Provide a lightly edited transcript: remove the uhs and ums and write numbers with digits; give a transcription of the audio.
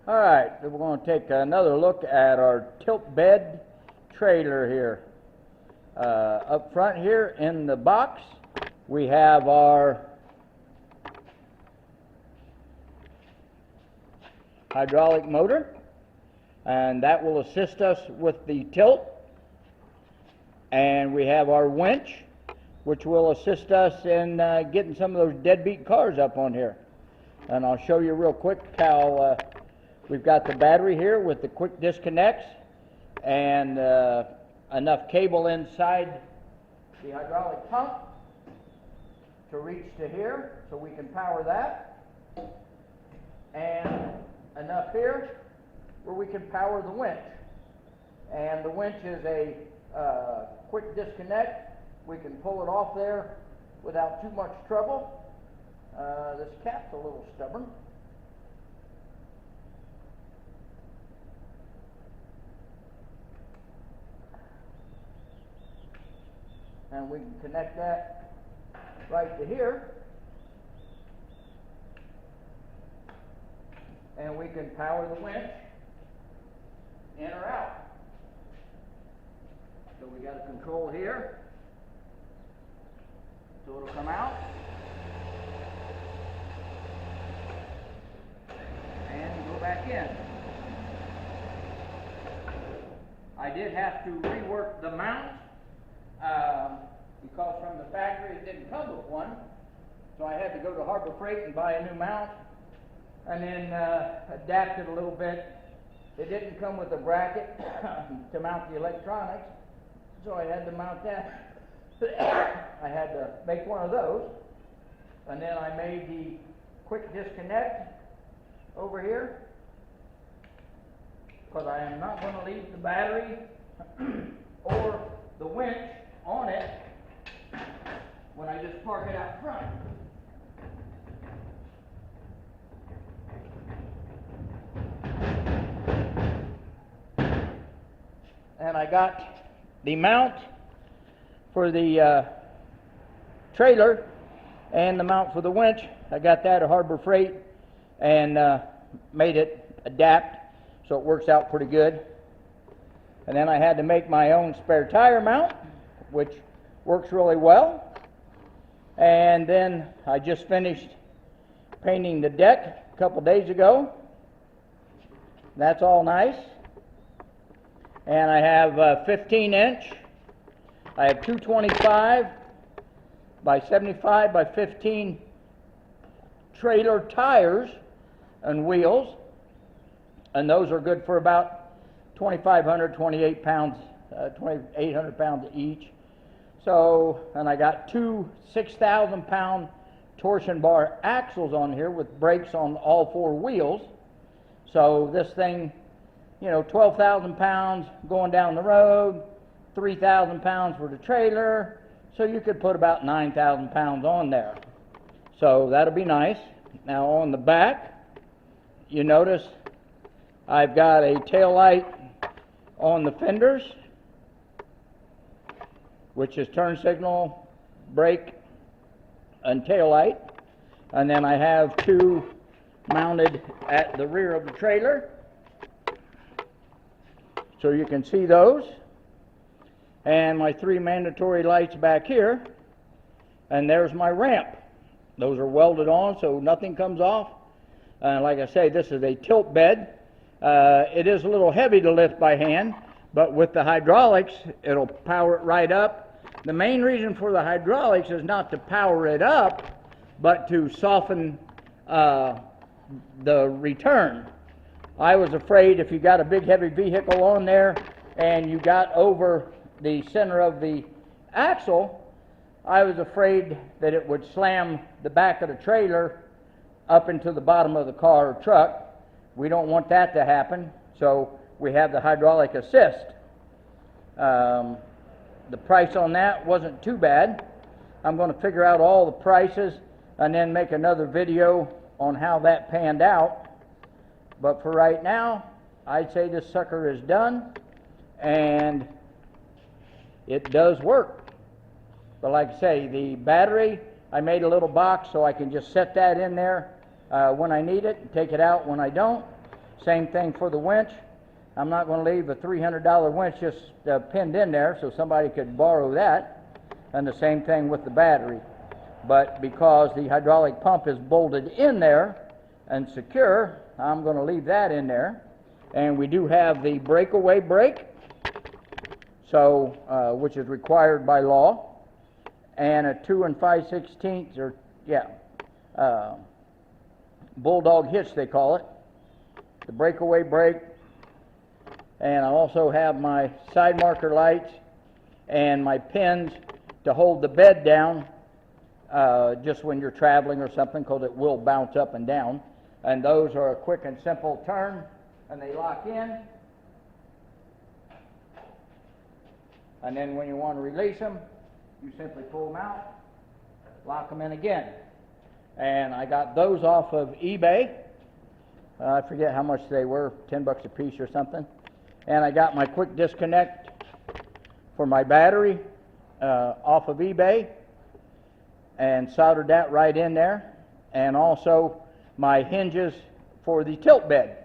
All right, so we're going to take another look at our tilt bed trailer here. Up front here in the box, we have our hydraulic motor, and that will assist us with the tilt. And we have our winch, which will assist us in getting some of those deadbeat cars up on here. And I'll show you real quick how we've got the battery here with the quick disconnects and enough cable inside the hydraulic pump to reach to here so we can power that, and enough here where we can power the winch. And the winch is a quick disconnect. We can pull it off there without too much trouble. This cap's a little stubborn. And we can connect that right to here. And we can power the winch in or out. So we got a control here. So it'll come out. And go back in. I did have to rework the mount because from the factory it didn't come with one. So I had to go to Harbor Freight and buy a new mount and then adapt it a little bit. It didn't come with a bracket to mount the electronics, so I had to mount that. I had to make one of those, and then I made the quick disconnect over here because I am not going to leave the battery or the winch on it when I just park it out front. And I got the mount for the trailer and the mount for the winch. I got that at Harbor Freight and made it adapt so it works out pretty good. And then I had to make my own spare tire mount, which works really well. And then I just finished painting the deck a couple days ago. That's all nice. And I have 15 inch. I have 225 by 75 by 15 trailer tires and wheels. And those are good for about 2,500, 28 pounds, 2,800 pounds each. So, and I got two 6,000 pound torsion bar axles on here with brakes on all four wheels. So this thing, you know, 12,000 pounds going down the road, 3,000 pounds for the trailer, so you could put about 9,000 pounds on there. So that'll be nice. Now on the back, you notice I've got a tail light on the fenders, which is turn signal, brake, and tail light. And then I have two mounted at the rear of the trailer, so you can see those. And my three mandatory lights back here. And there's my ramp. Those are welded on so nothing comes off. Like I say, this is a tilt bed. It is a little heavy to lift by hand, but with the hydraulics, it'll power it right up. The main reason for the hydraulics is not to power it up, but to soften the return. I was afraid if you got a big heavy vehicle on there and you got over the center of the axle, I was afraid that it would slam the back of the trailer up into the bottom of the car or truck. We don't want that to happen, so we have the hydraulic assist. The price on that wasn't too bad. I'm going to figure out all the prices and then make another video on how that panned out. But for right now, I'd say this sucker is done, and it does work. But like I say, the battery, I made a little box so I can just set that in there when I need it, and take it out when I don't. Same thing for the winch. I'm not going to leave a $300 winch just pinned in there so somebody could borrow that. And the same thing with the battery. But because the hydraulic pump is bolted in there and secure, I'm going to leave that in there. And we do have the breakaway brake, so which is required by law, and a 2 5/16 bulldog hitch they call it, the breakaway brake, and I also have my side marker lights and my pins to hold the bed down just when you're traveling or something, because it will bounce up and down. And those are a quick and simple turn, and they lock in. And then when you want to release them, you simply pull them out, lock them in again. And I got those off of eBay. I forget how much they were, $10 a piece or something. And I got my quick disconnect for my battery off of eBay and soldered that right in there. And also my hinges for the tilt bed.